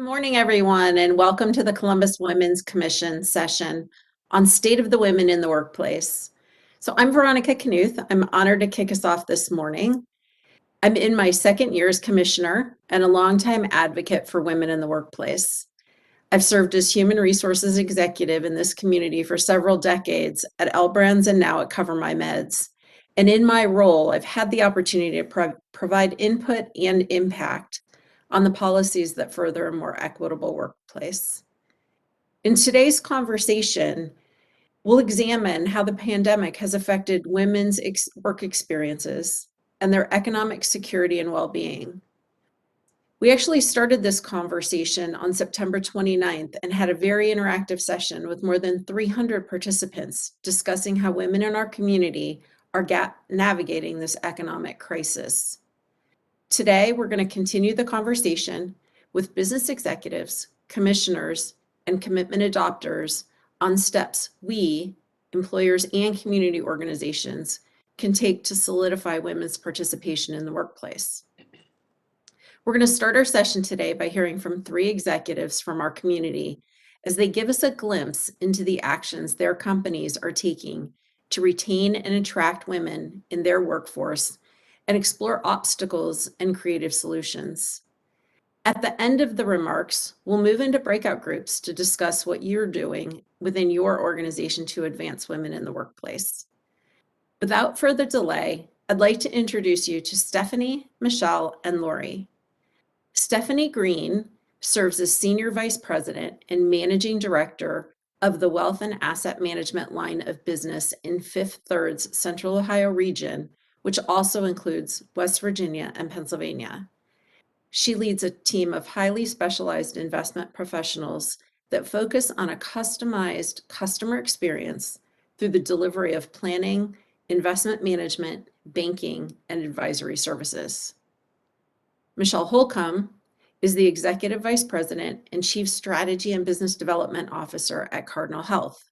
Morning, everyone, and welcome to the Columbus Women's Commission session on State of the Women in the Workplace. So I'm Veronica Knuth. I'm honored to kick us off this morning. I'm in my second year as commissioner and a longtime advocate for women in the workplace. I've served as human resources executive in this community for several decades at L Brands and now at Cover My Meds. And in my role, I've had the opportunity to provide input and impact on the policies that further a more equitable workplace. In today's conversation, we'll examine how the pandemic has affected women's work experiences and their economic security and well-being. We actually started this conversation on September 29th and had a very interactive session with more than 300 participants discussing how women in our community are navigating this economic crisis. Today, we're going to continue the conversation with business executives, commissioners, and commitment adopters on steps we, employers and community organizations, can take to solidify women's participation in the workplace. We're going to start our session today by hearing from 3 executives from our community as they give us a glimpse into the actions their companies are taking to retain and attract women in their workforce and explore obstacles and creative solutions. At the end of the remarks, we'll move into breakout groups to discuss what you're doing within your organization to advance women in the workplace. Without further delay, I'd like to introduce you to Stephanie, Michelle, and Lori. Stephanie Green serves as Senior Vice President and Managing Director of the Wealth and Asset Management line of business in Fifth Third's Central Ohio region, which also includes West Virginia and Pennsylvania. She leads a team of highly specialized investment professionals that focus on a customized customer experience through the delivery of planning, investment management, banking, and advisory services. Michelle Holcomb is the Executive Vice President and Chief Strategy and Business Development Officer at Cardinal Health.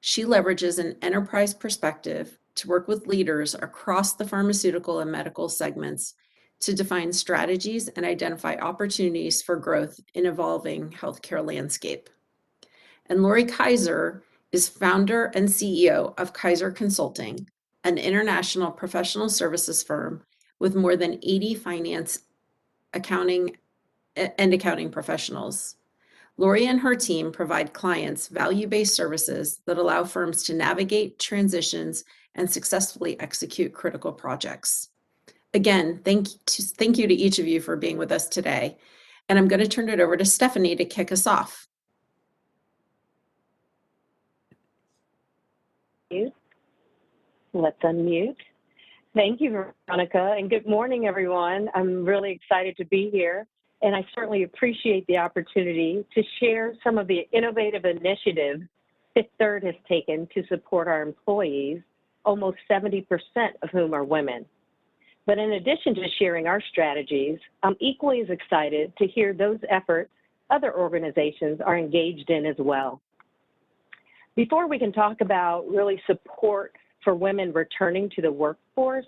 She leverages an enterprise perspective to work with leaders across the pharmaceutical and medical segments to define strategies and identify opportunities for growth in evolving healthcare landscape. And Lori Kaiser is founder and CEO of Kaiser Consulting, an international professional services firm with more than 80 finance, accounting professionals. Lori and her team provide clients value-based services that allow firms to navigate transitions and successfully execute critical projects. Again, thank you to each of you for being with us today. And I'm going to turn it over to Stephanie to kick us off. Let's unmute. Thank you, Veronica, and good morning, everyone. I'm really excited to be here. And I certainly appreciate the opportunity to share some of the innovative initiatives Fifth Third has taken to support our employees, almost 70% of whom are women. But in addition to sharing our strategies, I'm equally as excited to hear those efforts other organizations are engaged in as well. Before we can talk about really support for women returning to the workforce,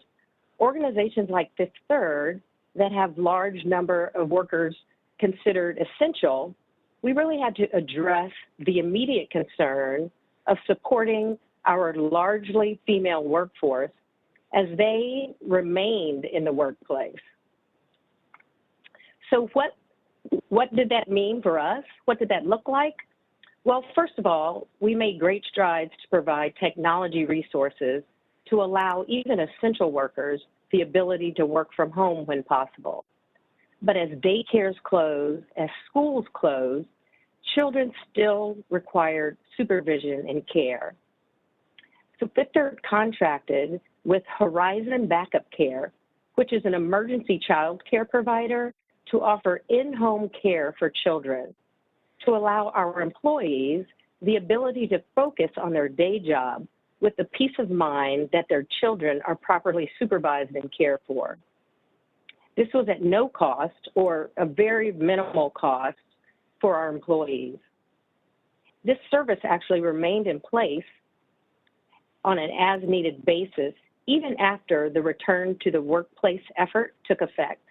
organizations like Fifth Third that have large number of workers considered essential, we really had to address the immediate concern of supporting our largely female workforce as they remained in the workplace. So what did that mean for us? What did that look like? Well, first of all, we made great strides to provide technology resources to allow even essential workers the ability to work from home when possible. But as daycares closed, as schools closed, children still required supervision and care. So Fifth Third contracted with Horizon Backup Care, which is an emergency child care provider, to offer in-home care for children, to allow our employees the ability to focus on their day job with the peace of mind that their children are properly supervised and cared for. This was at no cost or a very minimal cost for our employees. This service actually remained in place on an as-needed basis even after the return to the workplace effort took effect.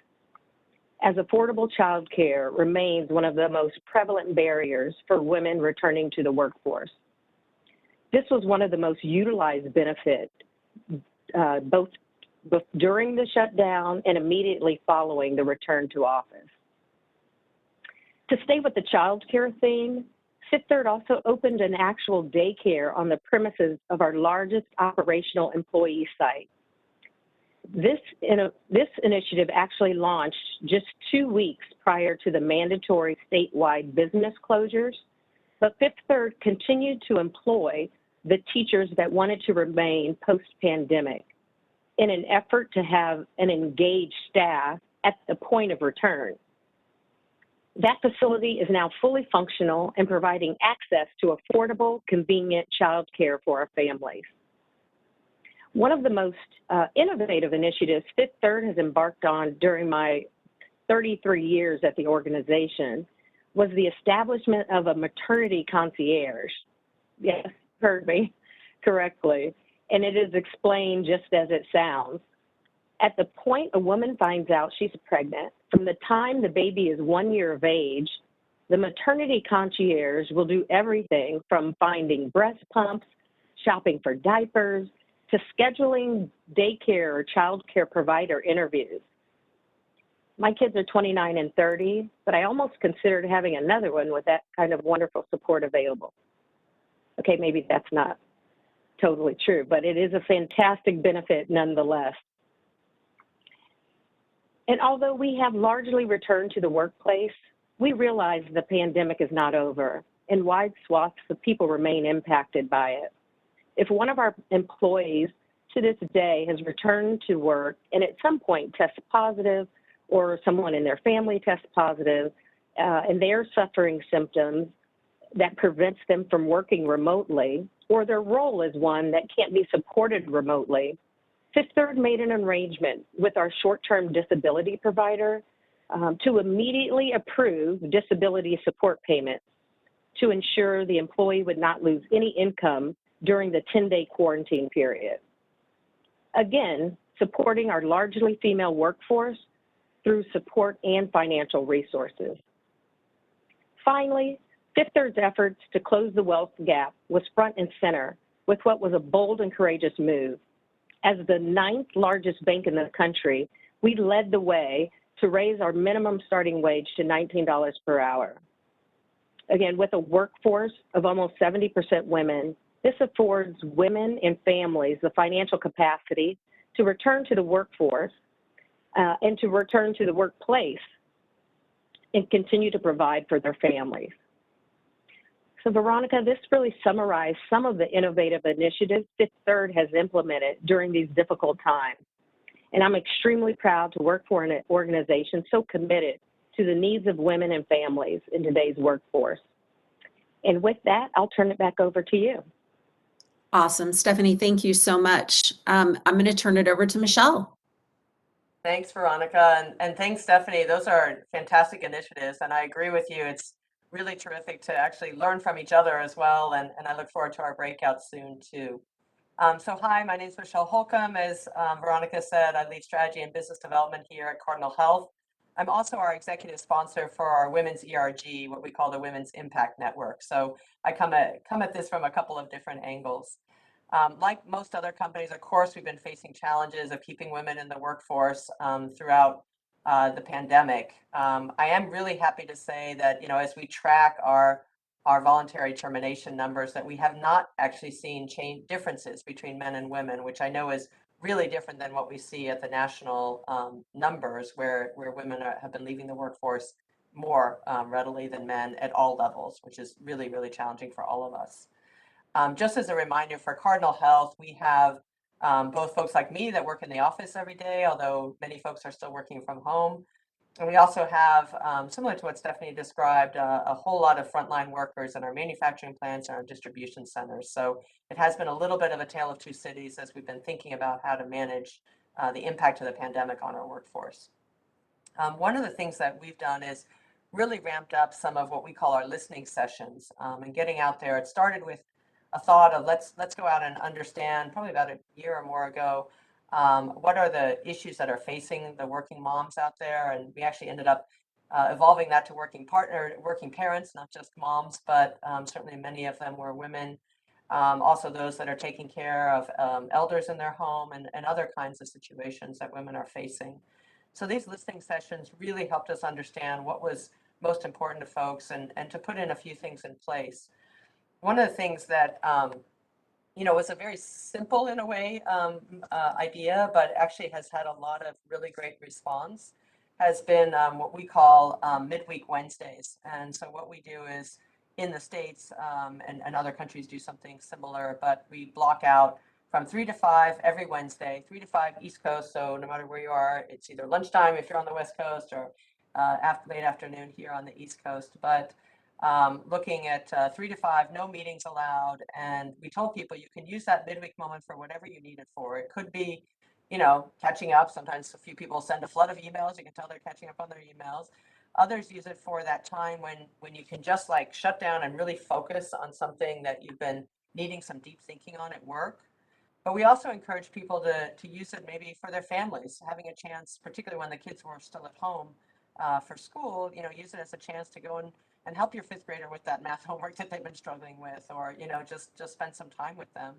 as affordable childcare remains one of the most prevalent barriers for women returning to the workforce. This was one of the most utilized benefits, both during the shutdown and immediately following the return to office. To stay with the childcare theme, Fifth Third also opened an actual daycare on the premises of our largest operational employee site. This initiative actually launched just 2 weeks prior to the mandatory statewide business closures, but Fifth Third continued to employ the teachers that wanted to remain post-pandemic in an effort to have an engaged staff at the point of return. That facility is now fully functional and providing access to affordable, convenient childcare for our families. One of the most innovative initiatives Fifth Third has embarked on during my 33 years at the organization was the establishment of a maternity concierge. Yes, heard me correctly. And it is explained just as it sounds. At the point a woman finds out she's pregnant, from the time the baby is 1 year of age, the maternity concierge will do everything from finding breast pumps, shopping for diapers, to scheduling daycare or child care provider interviews. My kids are 29 and 30, but I almost considered having another one with that kind of wonderful support available. Okay, maybe that's not totally true, but it is a fantastic benefit nonetheless. And although we have largely returned to the workplace, we realize the pandemic is not over, and wide swaths of people remain impacted by it. If one of our employees to this day has returned to work and at some point tests positive, or someone in their family tests positive, and they're suffering symptoms that prevents them from working remotely, or their role is one that can't be supported remotely, Fifth Third made an arrangement with our short-term disability provider to immediately approve disability support payments to ensure the employee would not lose any income during the 10-day quarantine period. Again, supporting our largely female workforce through support and financial resources. Finally, Fifth Third's efforts to close the wealth gap was front and center with what was a bold and courageous move. As the 9th largest bank in the country, we led the way to raise our minimum starting wage to $19 per hour. Again, with a workforce of almost 70% women, this affords women and families the financial capacity to return to the workforce and to return to the workplace and continue to provide for their families. So Veronica, this really summarized some of the innovative initiatives Fifth Third has implemented during these difficult times. And I'm extremely proud to work for an organization so committed to the needs of women and families in today's workforce. And with that, I'll turn it back over to you. Awesome. Stephanie, thank you so much. I'm going to turn it over to Michelle. Thanks, Veronica, and thanks, Stephanie. Those are fantastic initiatives, and I agree with you. It's really terrific to actually learn from each other as well, and I look forward to our breakout soon, too. So hi, my name is Michelle Holcomb. As Veronica said, I lead strategy and business development here at Cardinal Health. I'm also our executive sponsor for our Women's ERG, what we call the Women's Impact Network. So I come at this from a couple of different angles. Like most other companies, of course, we've been facing challenges of keeping women in the workforce throughout the pandemic. I am really happy to say that, as we track our voluntary termination numbers, that we have not actually seen differences between men and women, which I know is really different than what we see at the national numbers, where women have been leaving the workforce more readily than men at all levels, which is really, really challenging for all of us. Just as a reminder, for Cardinal Health, we have both folks like me that work in the office every day, although many folks are still working from home. And we also have, similar to what Stephanie described, a whole lot of frontline workers in our manufacturing plants and our distribution centers. So it has been a little bit of a tale of two cities as we've been thinking about how to manage the impact of the pandemic on our workforce. One of the things that we've done is really ramped up some of what we call our listening sessions and getting out there. It started with a thought of let's go out and understand, probably about a year or more ago, What are the issues that are facing the working moms out there? And we actually ended up evolving that to working parents, not just moms, but certainly many of them were women. Also those that are taking care of elders in their home and other kinds of situations that women are facing. So these listening sessions really helped us understand what was most important to folks and to put in a few things in place. One of the things that was a very simple in a way idea, but actually has had a lot of really great response, has been what we call Midweek Wednesdays. And so what we do is in the States and other countries do something similar, but we block out from 3 to 5 every Wednesday, 3 to 5 East Coast. So no matter where you are, it's either lunchtime if you're on the West Coast or late afternoon here on the East Coast. But looking at 3 to 5, no meetings allowed. And we told people you can use that midweek moment for whatever you need it for. It could be, catching up. Sometimes a few people send a flood of emails. You can tell they're catching up on their emails. Others use it for that time when you can just like shut down and really focus on something that you've been needing some deep thinking on at work. But we also encourage people to use it maybe for their families, having a chance, particularly when the kids were still at home for school, use it as a chance to go and help your fifth grader with that math homework that they've been struggling with, or, just spend some time with them.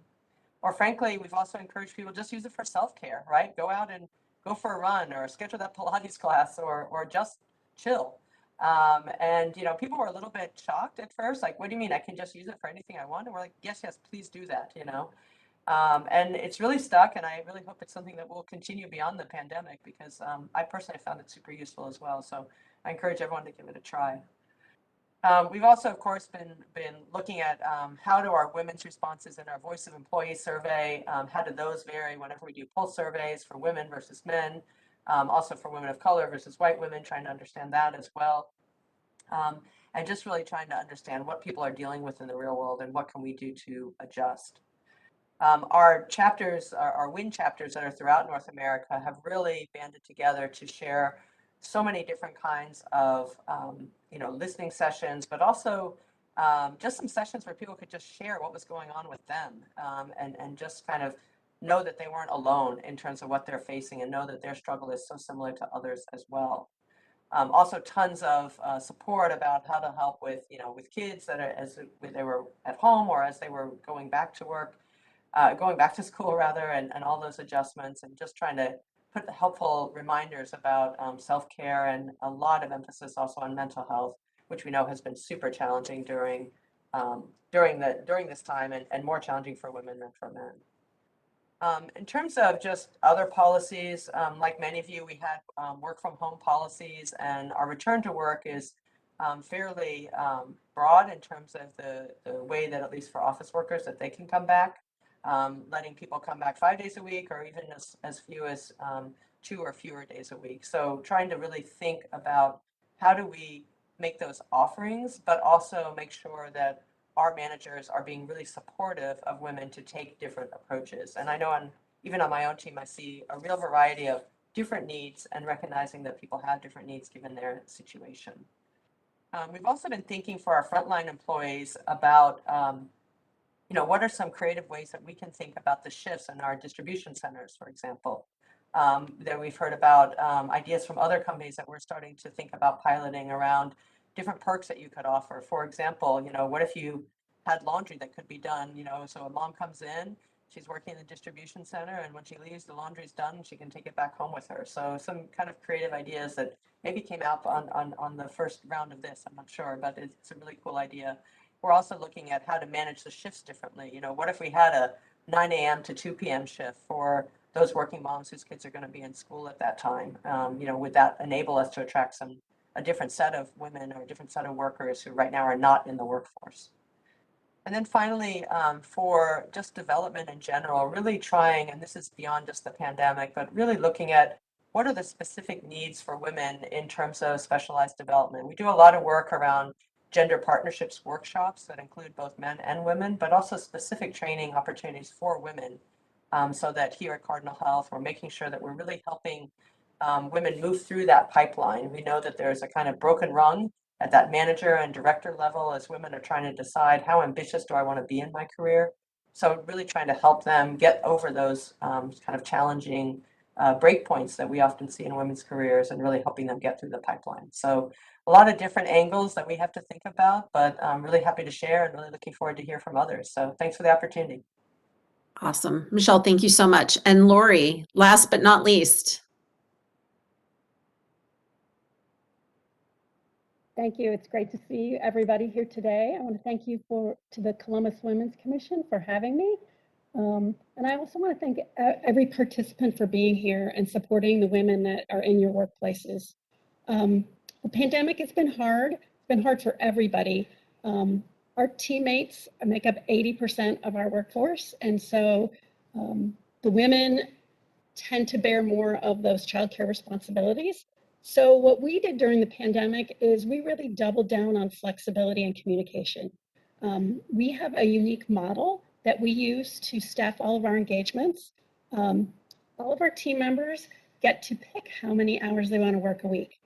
Or frankly, we've also encouraged people just use it for self-care, right? Go out and go for a run or schedule that Pilates class or just chill. And, people were a little bit shocked at first, like, what do you mean I can just use it for anything I want? And we're like, yes, please do that. And it's really stuck, and I really hope it's something that will continue beyond the pandemic because I personally found it super useful as well. So I encourage everyone to give it a try. We've also, of course, been looking at how do our women's responses in our Voice of Employee survey, how do those vary whenever we do pulse surveys for women versus men, also for women of color versus white women, trying to understand that as well. And just really trying to understand what people are dealing with in the real world and what can we do to adjust. Our chapters, our WIN chapters that are throughout North America have really banded together to share so many different kinds of, listening sessions, but also just some sessions where people could just share what was going on with them and just kind of know that they weren't alone in terms of what they're facing and know that their struggle is so similar to others as well. Also tons of support about how to help with, with kids that are as they were at home or as they were going back to work. Going back to school rather, and all those adjustments, and just trying to put the helpful reminders about self-care and a lot of emphasis also on mental health, which we know has been super challenging during this time and more challenging for women than for men. In terms of just other policies, like many of you, we had work from home policies, and our return to work is fairly broad in terms of the way that, at least for office workers, that they can come back, letting people come back 5 days a week or even as few as 2 or fewer days a week. So trying to really think about how do we make those offerings, but also make sure that our managers are being really supportive of women to take different approaches. And I know even on my own team, I see a real variety of different needs and recognizing that people have different needs given their situation. We've also been thinking for our frontline employees about, what are some creative ways that we can think about the shifts in our distribution centers, for example. That we've heard about ideas from other companies that we're starting to think about piloting around different perks that you could offer. For example, what if you had laundry that could be done, so a mom comes in, she's working in the distribution center, and when she leaves, the laundry's done, and she can take it back home with her. So some kind of creative ideas that maybe came out on the first round of this, I'm not sure, but it's a really cool idea. We're also looking at how to manage the shifts differently. What if we had a 9 a.m. to 2 p.m. shift for those working moms whose kids are going to be in school at that time? Would that enable us to attract a different set of women or a different set of workers who right now are not in the workforce? And then finally, for just development in general, really trying, and this is beyond just the pandemic, but really looking at what are the specific needs for women in terms of specialized development. We do a lot of work around gender partnerships workshops that include both men and women, but also specific training opportunities for women, so that here at Cardinal Health, we're making sure that we're really helping women move through that pipeline. We know that there's a kind of broken rung at that manager and director level as women are trying to decide how ambitious do I want to be in my career, So really trying to help them get over those kind of challenging break points that we often see in women's careers and really helping them get through the pipeline. So a lot of different angles that we have to think about, but I'm really happy to share and really looking forward to hear from others. So thanks for the opportunity. Awesome. Michelle, thank you so much. And Lori, last but not least. Thank you. It's great to see everybody here today. I want to thank you to the Columbus Women's Commission for having me. And I also want to thank every participant for being here and supporting the women that are in your workplaces. The pandemic has been hard. It's been hard for everybody. Our teammates make up 80% of our workforce. And so the women tend to bear more of those childcare responsibilities. So what we did during the pandemic is we really doubled down on flexibility and communication. We have a unique model that we use to staff all of our engagements. All of our team members get to pick how many hours they want to work a week.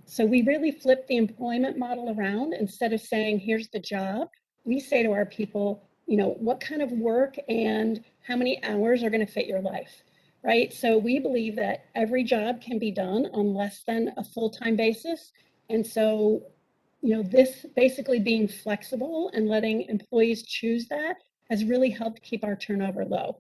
So we really flip the employment model around. Instead of saying, here's the job, we say to our people, you know, what kind of work and how many hours are going to fit your life, right? So we believe that every job can be done on less than a full-time basis. And so, you know, this basically being flexible and letting employees choose that has really helped keep our turnover low.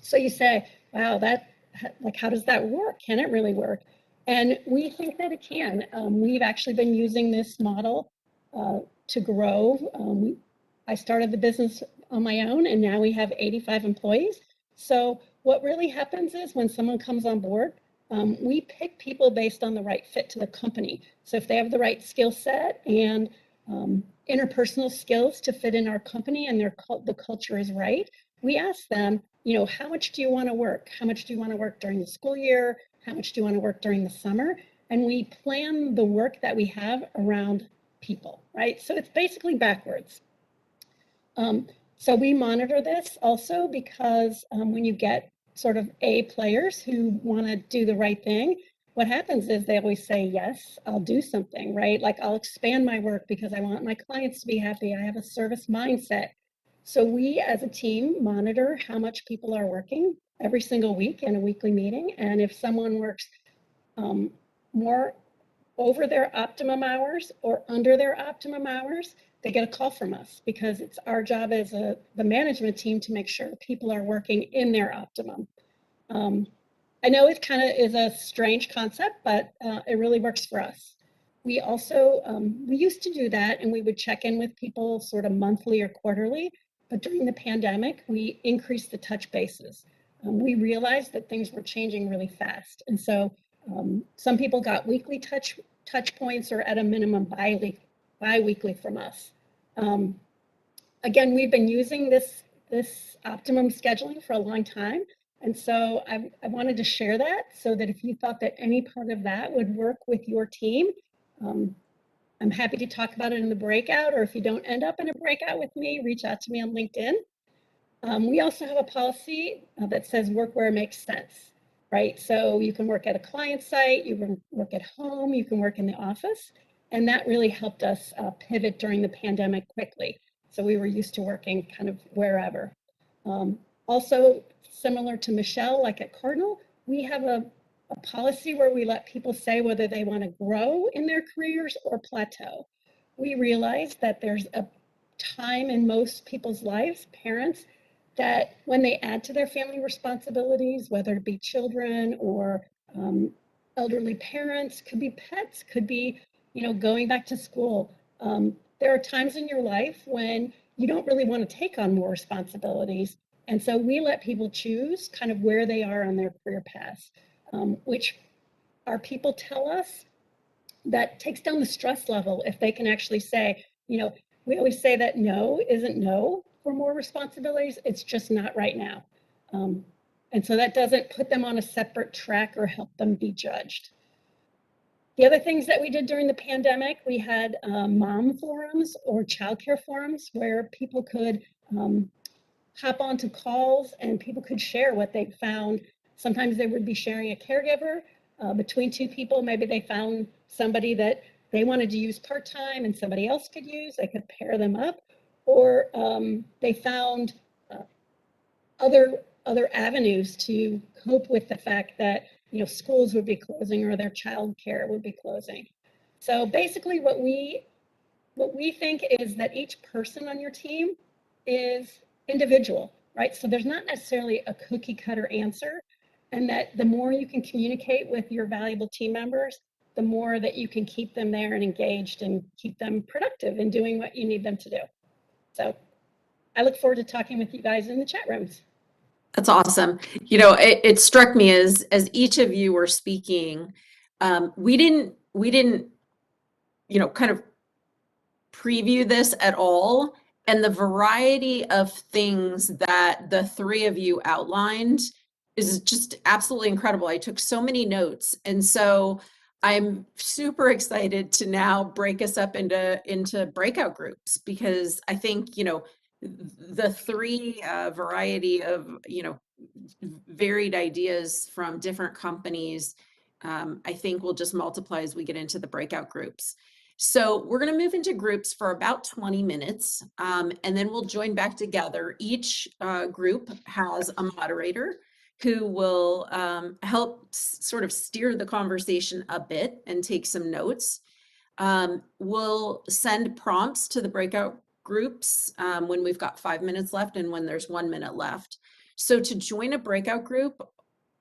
So you say, wow, like, how does that work? Can it really work? And we think that it can. We've actually been using this model to grow. I started the business on my own, and now we have 85 employees. So what really happens is when someone comes on board, we pick people based on the right fit to the company. So if they have the right skill set and interpersonal skills to fit in our company and the culture is right, we ask them, you know, how much do you want to work? How much do you want to work during the school year? How much do you want to work during the summer? And we plan the work that we have around people, right? So it's basically backwards. So we monitor this also because when you get sort of A players who want to do the right thing, what happens is they always say, yes, I'll do something, right? Like I'll expand my work because I want my clients to be happy. I have a service mindset. So we as a team monitor how much people are working every single week in a weekly meeting. And if someone works more over their optimum hours or under their optimum hours, they get a call from us because it's our job as the management team to make sure people are working in their optimum. I know it kind of is a strange concept, but it really works for us. We also, we used to do that and we would check in with people sort of monthly or quarterly, but during the pandemic, we increased the touch bases. We realized that things were changing really fast. And so some people got weekly touch points or at a minimum bi-weekly from us. Again, we've been using this optimum scheduling for a long time. And so I wanted to share that so that if you thought that any part of that would work with your team, I'm happy to talk about it in the breakout, or if you don't end up in a breakout with me, reach out to me on LinkedIn. We also have a policy that says work where it makes sense, right? So you can work at a client site, you can work at home, you can work in the office. And that really helped us pivot during the pandemic quickly. So we were used to working kind of wherever. Also, similar to Michelle, like at Cardinal, we have a policy where we let people say whether they want to grow in their careers or plateau. We realize that there's a time in most people's lives, parents, that when they add to their family responsibilities, whether it be children or elderly parents, could be pets, could be, you know, going back to school. There are times in your life when you don't really want to take on more responsibilities. And so we let people choose kind of where they are on their career path, which our people tell us that takes down the stress level if they can actually say, you know, we always say that no isn't no for more responsibilities. It's just not right now. And so that doesn't put them on a separate track or help them be judged. The other things that we did during the pandemic, we had mom forums or childcare forums where people could hop onto calls and people could share what they found. Sometimes they would be sharing a caregiver between two people. Maybe they found somebody that they wanted to use part-time and somebody else could use. They could pair them up. Or they found other avenues to cope with the fact that, you know, schools would be closing or their childcare would be closing. So basically what we think is that each person on your team is individual, right? So there's not necessarily a cookie cutter answer, and that the more you can communicate with your valuable team members, the more that you can keep them there and engaged and keep them productive in doing what you need them to do. So I look forward to talking with you guys in the chat rooms. That's awesome. You know, it struck me as each of you were speaking, we didn't, you know, kind of preview this at all. And the variety of things that the three of you outlined is just absolutely incredible. I took so many notes. And so I'm super excited to now break us up into breakout groups, because I think, you know, the three variety of, you know, varied ideas from different companies, I think will just multiply as we get into the breakout groups. So we're going to move into groups for about 20 minutes, and then we'll join back together. Each group has a moderator who will help sort of steer the conversation a bit and take some notes. We'll send prompts to the breakout groups when we've got 5 minutes left and when there's 1 minute left. So to join a breakout group,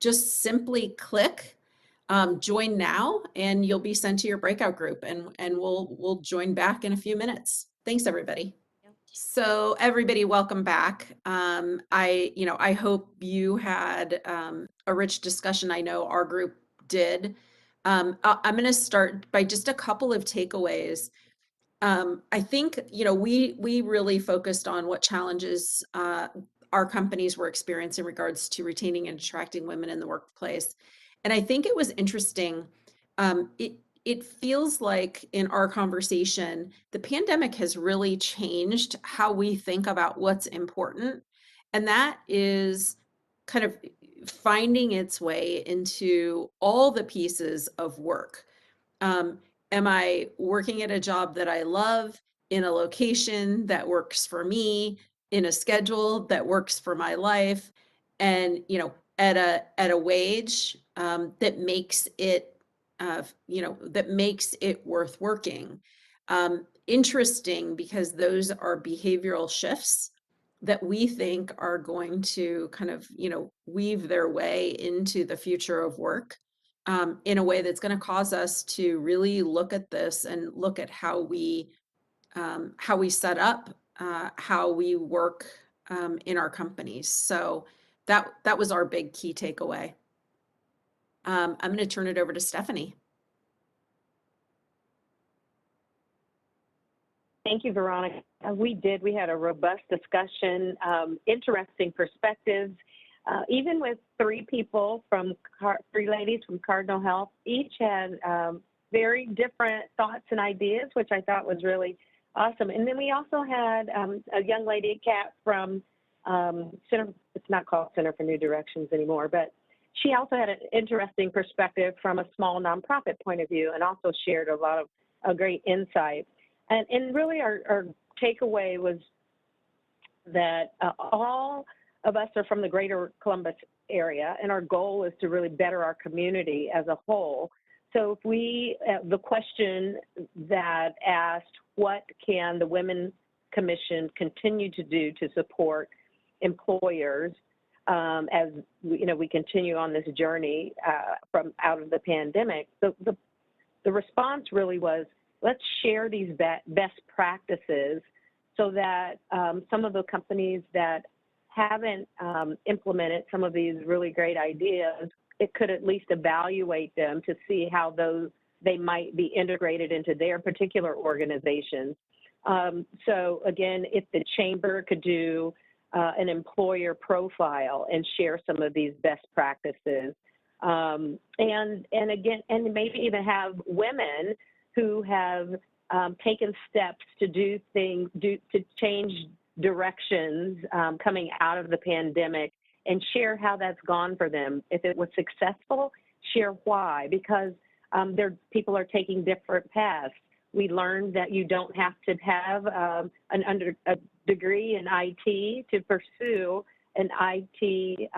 just simply click join now, and you'll be sent to your breakout group, and we'll join back in a few minutes. Thanks, everybody. So everybody, welcome back. I hope you had a rich discussion. I know our group did. I'm going to start by just a couple of takeaways. I think, you know, we really focused on what challenges our companies were experiencing in regards to retaining and attracting women in the workplace. And I think it was interesting. It feels like in our conversation, the pandemic has really changed how we think about what's important. And that is kind of finding its way into all the pieces of work. Am I working at a job that I love, in a location that works for me, in a schedule that works for my life, and, you know, at a wage that makes it that makes it worth working? Interesting, because those are behavioral shifts that we think are going to kind of, you know, weave their way into the future of work in a way that's going to cause us to really look at this and look at how we set up, how we work in our companies. So that was our big key takeaway. I'm going to turn it over to Stephanie. Thank you, Veronica. We had a robust discussion, interesting perspectives, even with three ladies from Cardinal Health. Each had very different thoughts and ideas, which I thought was really awesome. And then we also had a young lady, Kat, from Center, it's not called Center for New Directions anymore, but she also had an interesting perspective from a small nonprofit point of view, and also shared a lot of great insight. And really our takeaway was that all of us are from the greater Columbus area, and our goal is to really better our community as a whole. So if the question that asked, what can the Women's Commission continue to do to support employers as we continue on this journey from out of the pandemic, the response really was, let's share these best practices so that some of the companies that haven't implemented some of these really great ideas, it could at least evaluate them to see how they might be integrated into their particular organizations. So again, if the chamber could do an employer profile and share some of these best practices, and maybe even have women who have taken steps to do things, to change directions coming out of the pandemic, and share how that's gone for them. If it was successful, share why, because people are taking different paths. We learned that you don't have to have a degree in IT to pursue an IT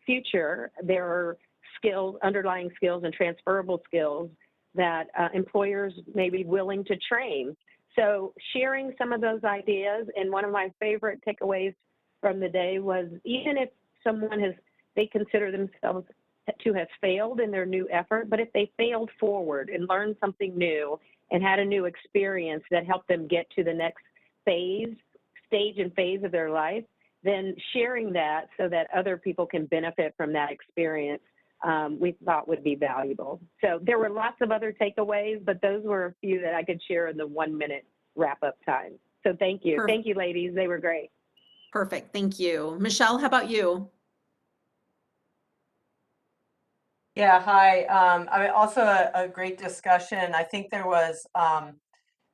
future. There are skills, underlying skills and transferable skills that employers may be willing to train. So sharing some of those ideas, and one of my favorite takeaways from the day was, even if someone they consider themselves to have failed in their new effort, but if they failed forward and learned something new and had a new experience that helped them get to the next stage and phase of their life, then sharing that so that other people can benefit from that experience, we thought would be valuable. So there were lots of other takeaways, but those were a few that I could share in the 1 minute wrap-up time. So thank you. Perfect. Thank you, ladies. They were great. Perfect. Thank you. Michelle, how about you? Yeah, hi. I mean, also a great discussion. I think there was,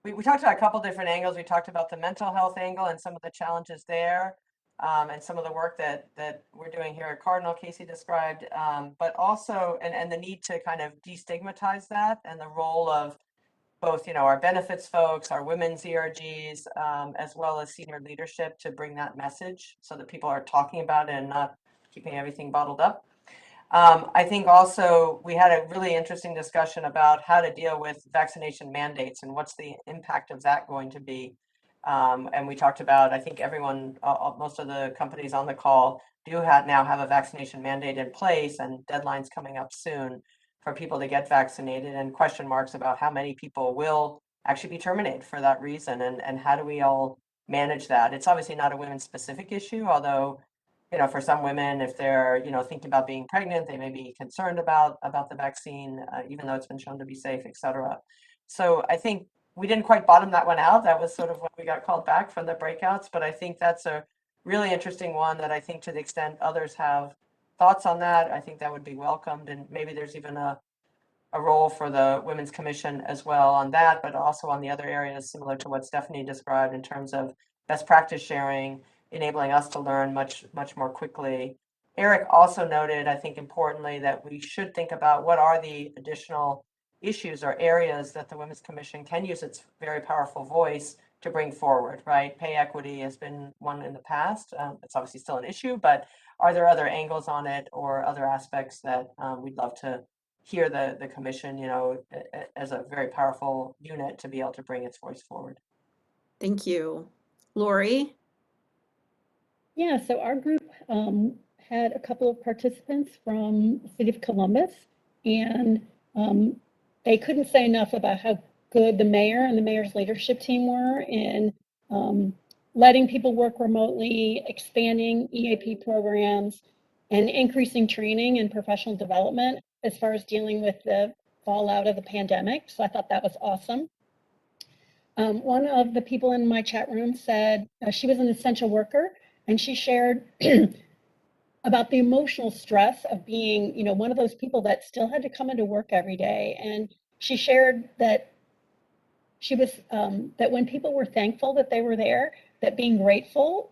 we talked about a couple different angles. We talked about the mental health angle and some of the challenges there, and some of the work that we're doing here at Cardinal, Casey described, but also, and the need to kind of destigmatize that, and the role of both, our benefits folks, our women's ERGs, as well as senior leadership to bring that message so that people are talking about it and not keeping everything bottled up. I think also we had a really interesting discussion about how to deal with vaccination mandates and what's the impact of that going to be. And we talked about, I think everyone, most of the companies on the call do now have a vaccination mandate in place, and deadlines coming up soon for people to get vaccinated, and question marks about how many people will actually be terminated for that reason, and how do we all manage that. It's obviously not a women's specific issue, although for some women, if they're, thinking about being pregnant, they may be concerned about the vaccine, even though it's been shown to be safe, et cetera. So I think we didn't quite bottom that one out. That was sort of what we got called back from the breakouts, but I think that's a really interesting one that I think, to the extent others have thoughts on that, I think that would be welcomed. And maybe there's even a role for the Women's Commission as well on that, but also on the other areas, similar to what Stephanie described in terms of best practice sharing, enabling us to learn much more quickly. Eric also noted, I think importantly, that we should think about what are the additional issues or areas that the Women's Commission can use its very powerful voice to bring forward, right? Pay equity has been one in the past. It's obviously still an issue, but are there other angles on it or other aspects that we'd love to hear the commission, as a very powerful unit to be able to bring its voice forward? Thank you. Lori? Yeah, so our group had a couple of participants from the city of Columbus, and they couldn't say enough about how good the mayor and the mayor's leadership team were in letting people work remotely, expanding EAP programs, and increasing training and professional development as far as dealing with the fallout of the pandemic. So I thought that was awesome. One of the people in my chat room said she was an essential worker, and she shared about the emotional stress of being, one of those people that still had to come into work every day. And she shared that she was, that when people were thankful that they were there, that being grateful,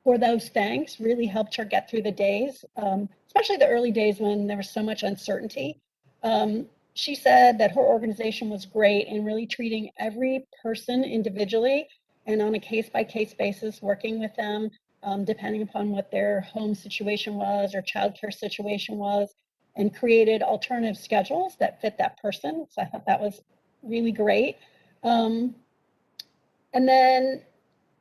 for those thanks really helped her get through the days, especially the early days when there was so much uncertainty. She said that her organization was great in really treating every person individually and on a case-by-case basis, working with them, depending upon what their home situation was or childcare situation was, and created alternative schedules that fit that person. So I thought that was really great. And then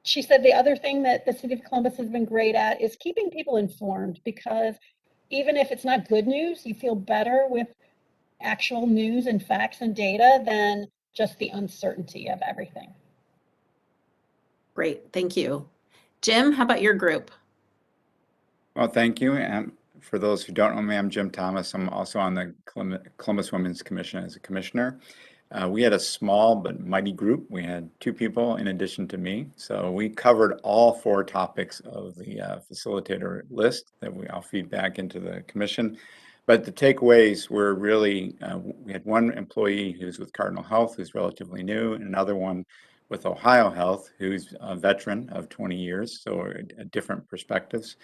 she said the other thing that the city of Columbus has been great at is keeping people informed, because even if it's not good news, you feel better with actual news and facts and data than just the uncertainty of everything. Great, thank you. Jim, how about your group? Well, thank you. And for those who don't know me, I'm Jim Thomas. I'm also on the Columbus Women's Commission as a commissioner. We had a small but mighty group. We had 2 people in addition to me. So we covered all 4 topics of the facilitator list that I'll feed back into the commission. But the takeaways were really, we had one employee who's with Cardinal Health, who's relatively new, and another one with Ohio Health, who's a veteran of 20 years, so different perspectives.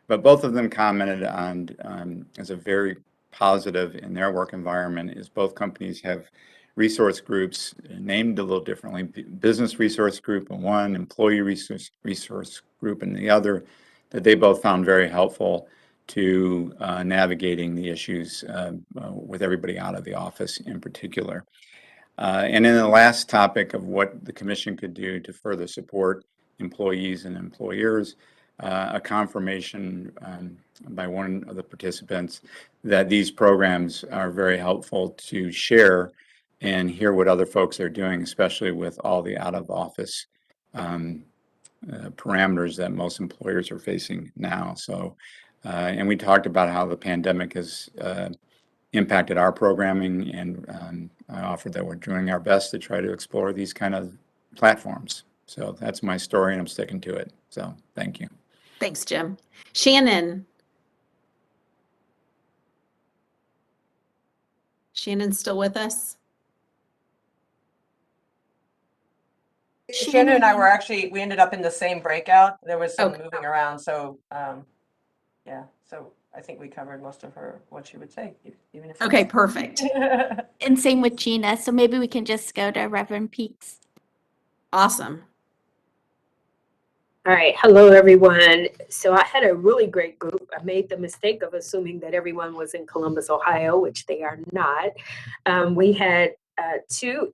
But both of them commented on, as a very positive in their work environment, is both companies have resource groups named a little differently, business resource group in one, employee resource group in the other, that they both found very helpful to navigating the issues with everybody out of the office in particular. And then the last topic of what the commission could do to further support employees and employers, a confirmation by one of the participants that these programs are very helpful to share and hear what other folks are doing, especially with all the out-of-office parameters that most employers are facing now. So, and we talked about how the pandemic has impacted our programming, and I offered that we're doing our best to try to explore these kind of platforms. So that's my story, and I'm sticking to it. So thank you. Thanks, Jim. Shannon. Shannon's still with us? Shannon and I were actually, we ended up in the same breakout. There was some Okay. moving around. So, yeah, so I think we covered most of what she would say, even if. Okay, perfect. And same with Gina. So maybe we can just go to Reverend Peaks. Awesome. All right. Hello, everyone. So I had a really great group. I made the mistake of assuming that everyone was in Columbus, Ohio, which they are not. We had two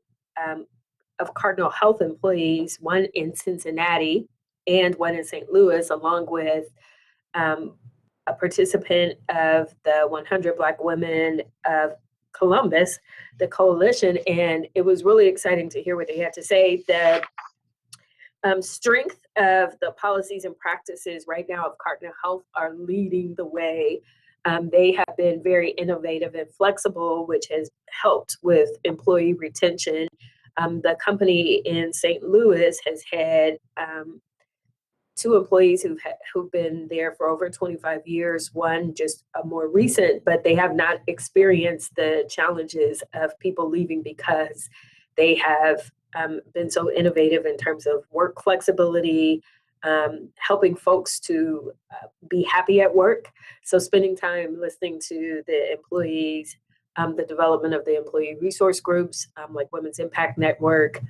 of Cardinal Health employees, one in Cincinnati and one in St. Louis, along with a participant of the 100 Black Women of Columbus, the coalition. And it was really exciting to hear what they had to say. The strength of the policies and practices right now of Cardinal Health are leading the way. They have been very innovative and flexible, which has helped with employee retention. The company in St. Louis has had two employees who've been there for over 25 years, one just a more recent, but they have not experienced the challenges of people leaving because they have been so innovative in terms of work flexibility, helping folks to be happy at work. So spending time listening to the employees, the development of the employee resource groups, like Women's Impact Network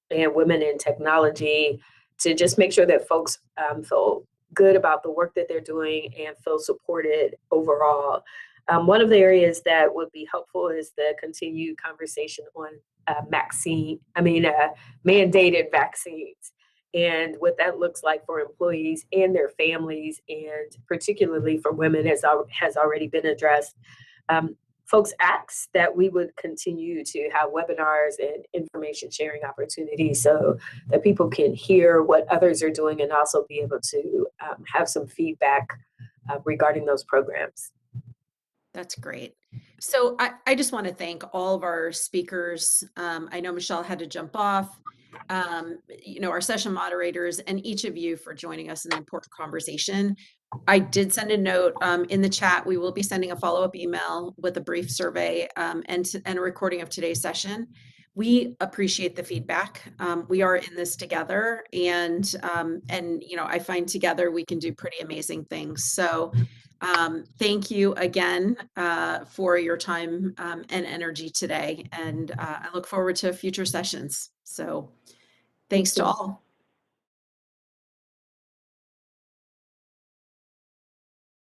and Women in Technology, to just make sure that folks feel good about the work that they're doing and feel supported overall. One of the areas that would be helpful is the continued conversation on mandated vaccines and what that looks like for employees and their families, and particularly for women, as has already been addressed. Folks asked that we would continue to have webinars and information sharing opportunities so that people can hear what others are doing and also be able to have some feedback regarding those programs. That's great. So I just want to thank all of our speakers. I know Michelle had to jump off, our session moderators, and each of you for joining us in the important conversation. I did send a note in the chat. We will be sending a follow-up email with a brief survey and a recording of today's session. We appreciate the feedback. We are in this together, and I find together we can do pretty amazing things. So thank you again for your time and energy today, and I look forward to future sessions. So thanks to all.